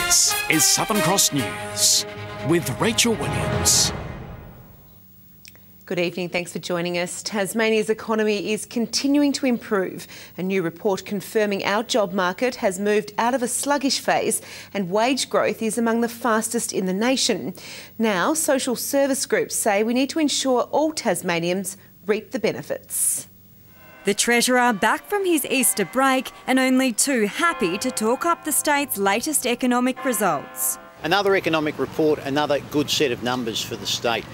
This is Southern Cross News with Rachel Williams. Good evening, thanks for joining us. Tasmania's economy is continuing to improve. A new report confirming our job market has moved out of a sluggish phase and wage growth is among the fastest in the nation. Now, social service groups say we need to ensure all Tasmanians reap the benefits. The Treasurer back from his Easter break and only too happy to talk up the state's latest economic results. Another economic report, another good set of numbers for the state.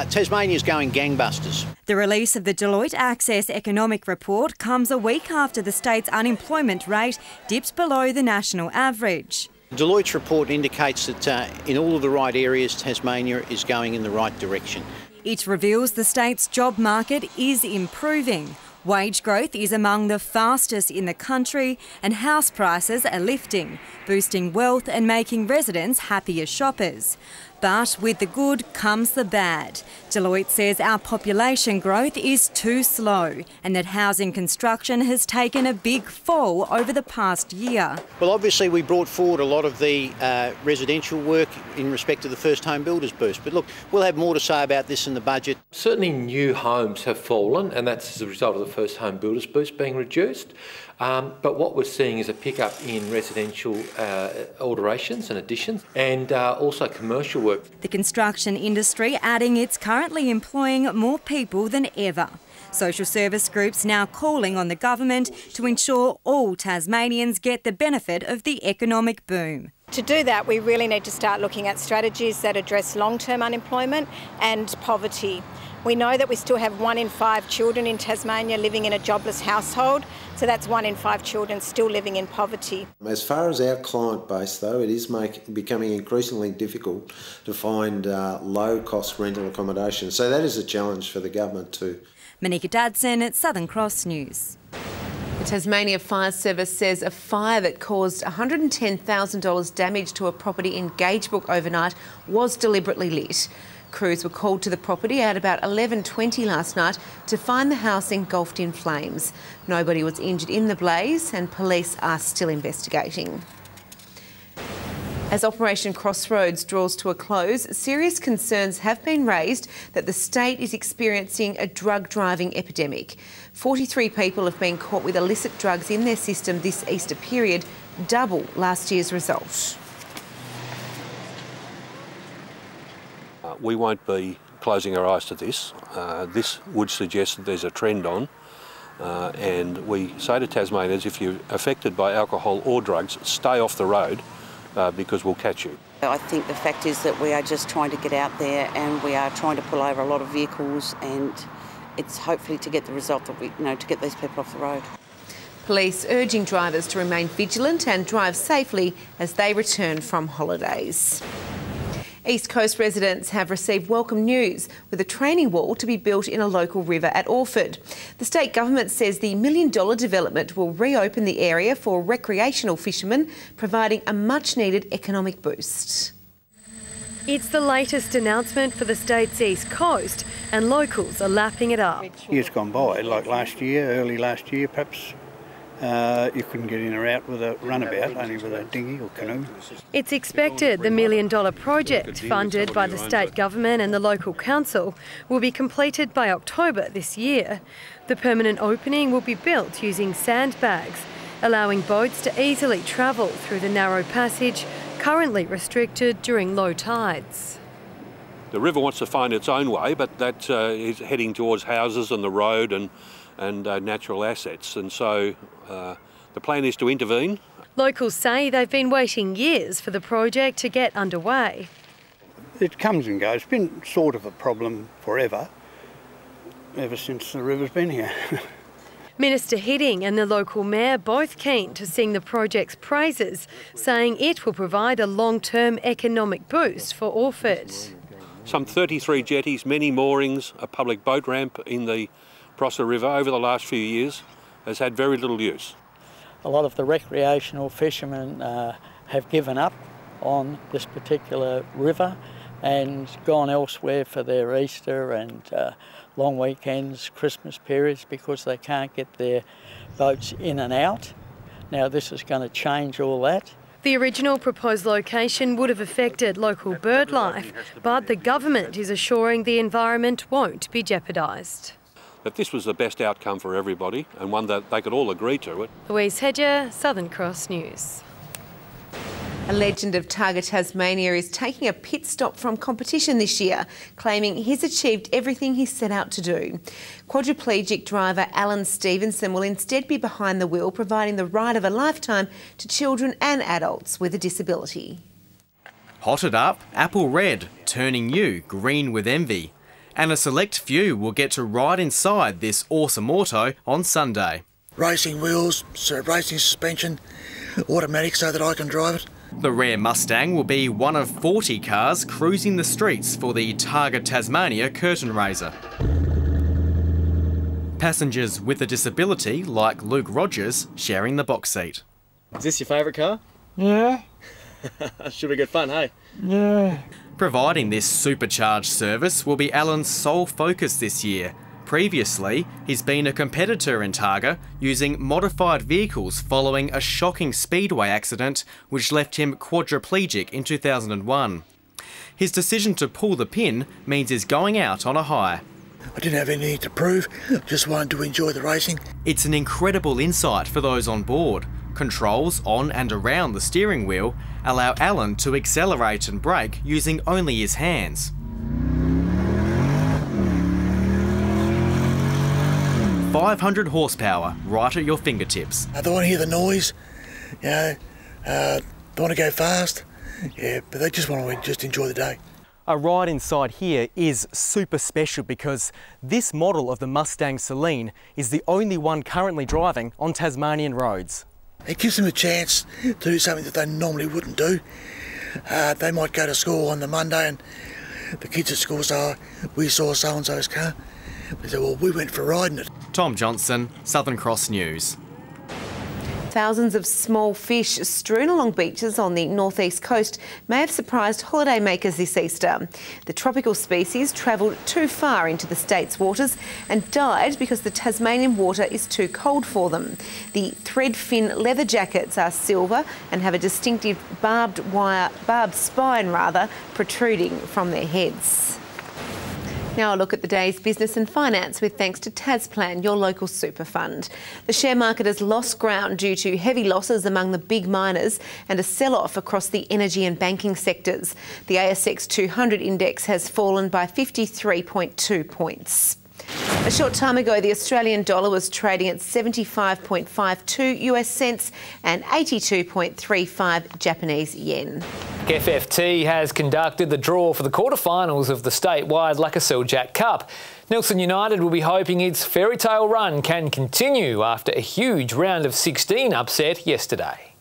Tasmania's going gangbusters. The release of the Deloitte Access Economic Report comes a week after the state's unemployment rate dipped below the national average. Deloitte's report indicates that in all of the right areas, Tasmania is going in the right direction. It reveals the state's job market is improving. Wage growth is among the fastest in the country and house prices are lifting, boosting wealth and making residents happier shoppers. But with the good comes the bad. Deloitte says our population growth is too slow and that housing construction has taken a big fall over the past year. Well, obviously we brought forward a lot of the residential work in respect to the first home builders boost. But look, we'll have more to say about this in the budget. Certainly new homes have fallen, and that's as a result of the first home builders boost being reduced. But what we're seeing is a pickup in residential alterations and additions and also commercial work. The construction industry adding it's currently employing more people than ever. Social service groups now calling on the government to ensure all Tasmanians get the benefit of the economic boom. To do that, we really need to start looking at strategies that address long-term unemployment and poverty. We know that we still have 1 in 5 children in Tasmania living in a jobless household, so that's 1 in 5 children still living in poverty. As far as our client base, though, it is becoming increasingly difficult to find low-cost rental accommodation. So that is a challenge for the government too. Monica Dadson at Southern Cross News. The Tasmania Fire Service says a fire that caused $110,000 damage to a property in Gagebrook overnight was deliberately lit. Crews were called to the property at about 11:20 last night to find the house engulfed in flames. Nobody was injured in the blaze and police are still investigating. As Operation Crossroads draws to a close, serious concerns have been raised that the state is experiencing a drug driving epidemic. 43 people have been caught with illicit drugs in their system this Easter period, double last year's result. We won't be closing our eyes to this. This would suggest that there's a trend on, and we say to Tasmanians, if you're affected by alcohol or drugs, stay off the road because we'll catch you. I think the fact is that we are just trying to get out there and we are trying to pull over a lot of vehicles, and it's hopefully to get the result that to get these people off the road. Police urging drivers to remain vigilant and drive safely as they return from holidays. East Coast residents have received welcome news with a training wall to be built in a local river at Orford. The state government says the $1 million development will reopen the area for recreational fishermen, providing a much-needed economic boost. It's the latest announcement for the state's East Coast and locals are lapping it up. Years gone by, like last year, early last year perhaps, you couldn't get in or out with a runabout, only with a dinghy or canoe. It's expected the $1 million project, funded by the state government and the local council, will be completed by October this year. The permanent opening will be built using sandbags, allowing boats to easily travel through the narrow passage, currently restricted during low tides. The river wants to find its own way, but that is heading towards houses and the road and natural assets, and so the plan is to intervene. Locals say they've been waiting years for the project to get underway. It comes and goes. It's been sort of a problem forever, ever since the river's been here. Minister Hidding and the local mayor both keen to sing the project's praises, saying it will provide a long-term economic boost for Orford. Some 33 jetties, many moorings, a public boat ramp in the Prosser River over the last few years has had very little use. A lot of the recreational fishermen have given up on this particular river and gone elsewhere for their Easter and long weekends, Christmas periods, because they can't get their boats in and out. Now this is going to change all that. The original proposed location would have affected local bird life, but the government is assuring the environment won't be jeopardised. That this was the best outcome for everybody and one that they could all agree to it. Louise Hedger, Southern Cross News. A legend of Targa Tasmania is taking a pit stop from competition this year, claiming he's achieved everything he set out to do. Quadriplegic driver Alan Stevenson will instead be behind the wheel, providing the ride of a lifetime to children and adults with a disability. Hotted up, apple red, turning you green with envy. And a select few will get to ride inside this awesome auto on Sunday. Racing wheels, racing suspension, automatic so that I can drive it. The rare Mustang will be one of 40 cars cruising the streets for the Targa Tasmania curtain raiser. Passengers with a disability, like Luke Rogers, sharing the box seat. Is this your favourite car? Yeah. Should be good fun, hey? Yeah. Providing this supercharged service will be Alan's sole focus this year. Previously, he's been a competitor in Targa, using modified vehicles following a shocking speedway accident which left him quadriplegic in 2001. His decision to pull the pin means he's going out on a high. I didn't have anything to prove, just wanted to enjoy the racing. It's an incredible insight for those on board. Controls on and around the steering wheel allow Alan to accelerate and brake using only his hands. 500 horsepower right at your fingertips. They want to hear the noise, you know, they want to go fast, yeah, but they just want to enjoy the day. A ride inside here is super special because this model of the Mustang Celine is the only one currently driving on Tasmanian roads. It gives them a chance to do something that they normally wouldn't do. They might go to school on the Monday and the kids at school say, oh, we saw so-and-so's car. They say, well, we went for riding it. Tom Johnson, Southern Cross News. Thousands of small fish strewn along beaches on the northeast coast may have surprised holidaymakers this Easter. The tropical species travelled too far into the state's waters and died because the Tasmanian water is too cold for them. The thread-fin leather jackets are silver and have a distinctive barbed spine protruding from their heads. Now a look at the day's business and finance with thanks to Tasplan, your local super fund. The share market has lost ground due to heavy losses among the big miners and a sell-off across the energy and banking sectors. The ASX 200 index has fallen by 53.2 points. A short time ago, the Australian dollar was trading at 75.52 US cents and 82.35 Japanese yen. FFT has conducted the draw for the quarterfinals of the statewide Lacasel Jack Cup. Nelson United will be hoping its fairy tale run can continue after a huge round of 16 upset yesterday.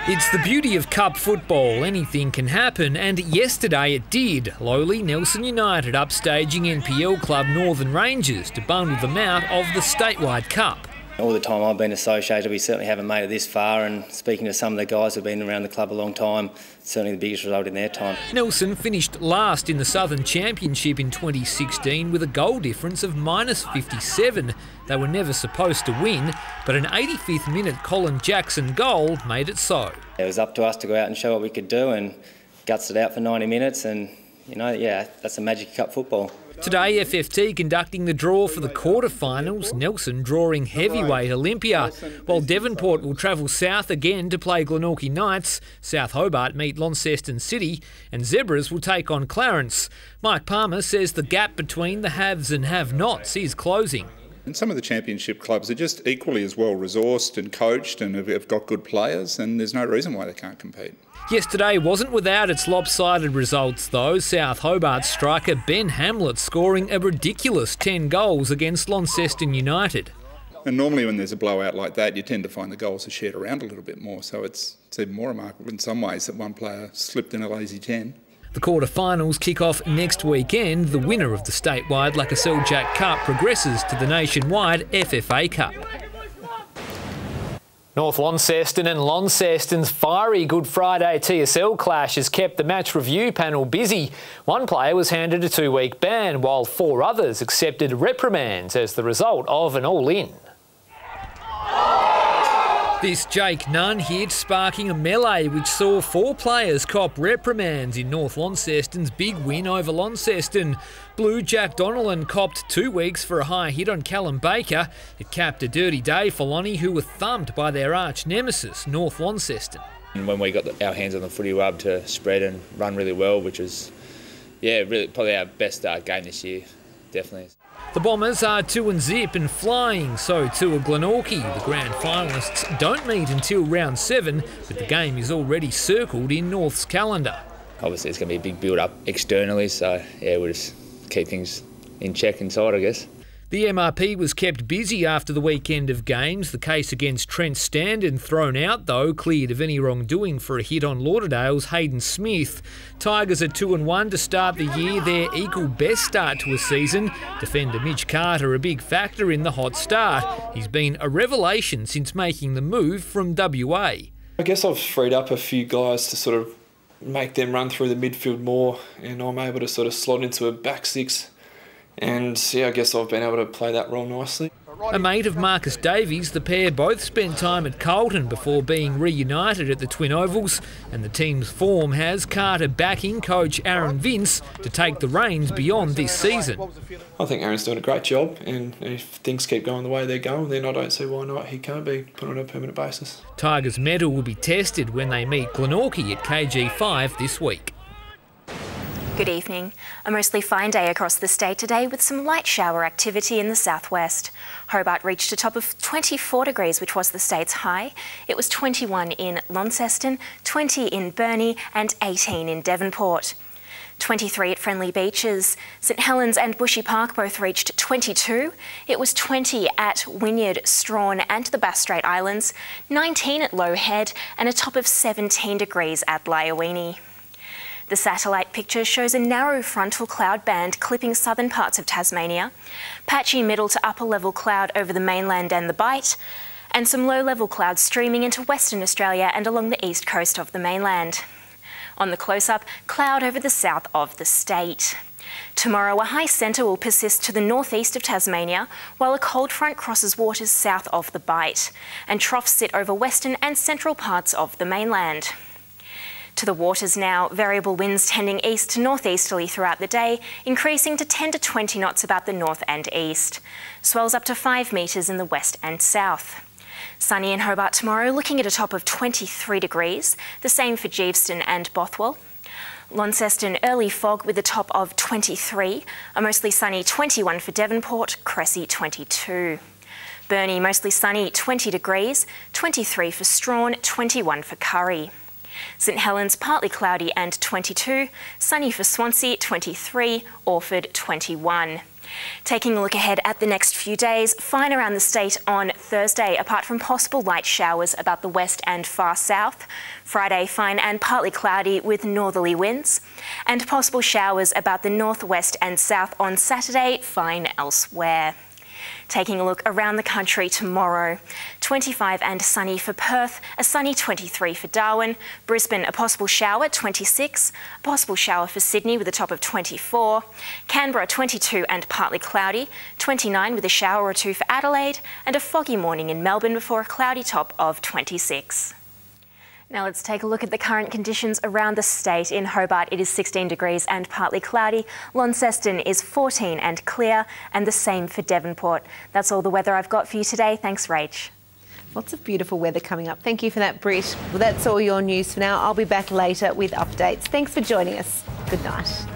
It's the beauty of cup football, anything can happen, and yesterday it did. Lowly Nelson United upstaging NPL club Northern Rangers to bundle them out of the statewide cup. All the time I've been associated, we certainly haven't made it this far, and speaking to some of the guys who've been around the club a long time, certainly the biggest result in their time. Nelson finished last in the Southern Championship in 2016 with a goal difference of -57. They were never supposed to win, but an 85th minute Colin Jackson goal made it so. It was up to us to go out and show what we could do and guts it out for 90 minutes and, you know, yeah, that's the magic of cup football. Today, FFT conducting the draw for the quarterfinals, Nelson drawing heavyweight Olympia, while Devonport will travel south again to play Glenorchy Knights, South Hobart meet Launceston City, and Zebras will take on Clarence. Mike Palmer says the gap between the haves and have-nots is closing. And some of the championship clubs are just equally as well resourced and coached and have got good players, and there's no reason why they can't compete. Yesterday wasn't without its lopsided results though. South Hobart striker Ben Hamlet scoring a ridiculous 10 goals against Launceston United. And normally when there's a blowout like that, you tend to find the goals are shared around a little bit more, so it's even more remarkable in some ways that one player slipped in a lazy 10. The quarterfinals kick off next weekend. The winner of the statewide Lacasel Jack Cup progresses to the nationwide FFA Cup. North Launceston and Launceston's fiery Good Friday TSL clash has kept the match review panel busy. One player was handed a 2-week ban, while 4 others accepted reprimands as the result of an all-in. This Jake Nunn hit sparking a melee which saw 4 players cop reprimands in North Launceston's big win over Launceston. Blue Jack Donnellan copped 2 weeks for a high hit on Callum Baker. It capped a dirty day for Lonnie, who were thumped by their arch nemesis, North Launceston. And when we got our hands on the footy, we were able to spread and run really well, which was, really probably our best game this year, definitely. The Bombers are 2-0 and flying, so too are Glenorchy. The grand finalists don't meet until round 7, but the game is already circled in North's calendar. Obviously, it's going to be a big build-up externally, so we'll just keep things in check inside, I guess. The MRP was kept busy after the weekend of games. The case against Trent Standen, thrown out though, cleared of any wrongdoing for a hit on Lauderdale's Hayden Smith. Tigers are 2-1 to start the year, their equal best start to a season. Defender Mitch Carter a big factor in the hot start. He's been a revelation since making the move from WA. I guess I've freed up a few guys to sort of make them run through the midfield more, and I'm able to sort of slot into a back six. And I guess I've been able to play that role nicely. A mate of Marcus Davies, the pair both spent time at Carlton before being reunited at the Twin Ovals, and the team's form has Carter backing coach Aaron Vince to take the reins beyond this season. I think Aaron's doing a great job, and if things keep going the way they're going, then I don't see why not he can't be put on a permanent basis. Tigers' mettle will be tested when they meet Glenorchy at KG5 this week. Good evening. A mostly fine day across the state today with some light shower activity in the southwest. Hobart reached a top of 24 degrees, which was the state's high. It was 21 in Launceston, 20 in Burnie and 18 in Devonport. 23 at Friendly Beaches. St Helens and Bushy Park both reached 22. It was 20 at Wynyard, Strawn and the Bass Strait Islands, 19 at Low Head and a top of 17 degrees at Lyowini. The satellite picture shows a narrow frontal cloud band clipping southern parts of Tasmania, patchy middle to upper level cloud over the mainland and the Bight, and some low level clouds streaming into Western Australia and along the east coast of the mainland. On the close-up, cloud over the south of the state. Tomorrow, a high centre will persist to the northeast of Tasmania, while a cold front crosses waters south of the Bight, and troughs sit over western and central parts of the mainland. To the waters now, variable winds tending east to northeasterly throughout the day, increasing to 10 to 20 knots about the north and east. Swells up to 5 metres in the west and south. Sunny in Hobart tomorrow, looking at a top of 23 degrees, the same for Geeveston and Bothwell. Launceston, early fog with a top of 23, a mostly sunny 21 for Devonport, Cressy 22. Burnie, mostly sunny 20 degrees, 23 for Strawn, 21 for Curry. St Helens, partly cloudy and 22, sunny for Swansea, 23, Orford, 21. Taking a look ahead at the next few days, fine around the state on Thursday, apart from possible light showers about the west and far south. Friday, fine and partly cloudy with northerly winds, and possible showers about the northwest and south on Saturday, fine elsewhere. Taking a look around the country tomorrow, 25 and sunny for Perth, a sunny 23 for Darwin, Brisbane a possible shower 26, a possible shower for Sydney with a top of 24, Canberra 22 and partly cloudy, 29 with a shower or two for Adelaide, and a foggy morning in Melbourne before a cloudy top of 26. Now let's take a look at the current conditions around the state. In Hobart, it is 16 degrees and partly cloudy. Launceston is 14 and clear, and the same for Devonport. That's all the weather I've got for you today. Thanks, Rach. Lots of beautiful weather coming up. Thank you for that, Britt. Well, that's all your news for now. I'll be back later with updates. Thanks for joining us. Good night.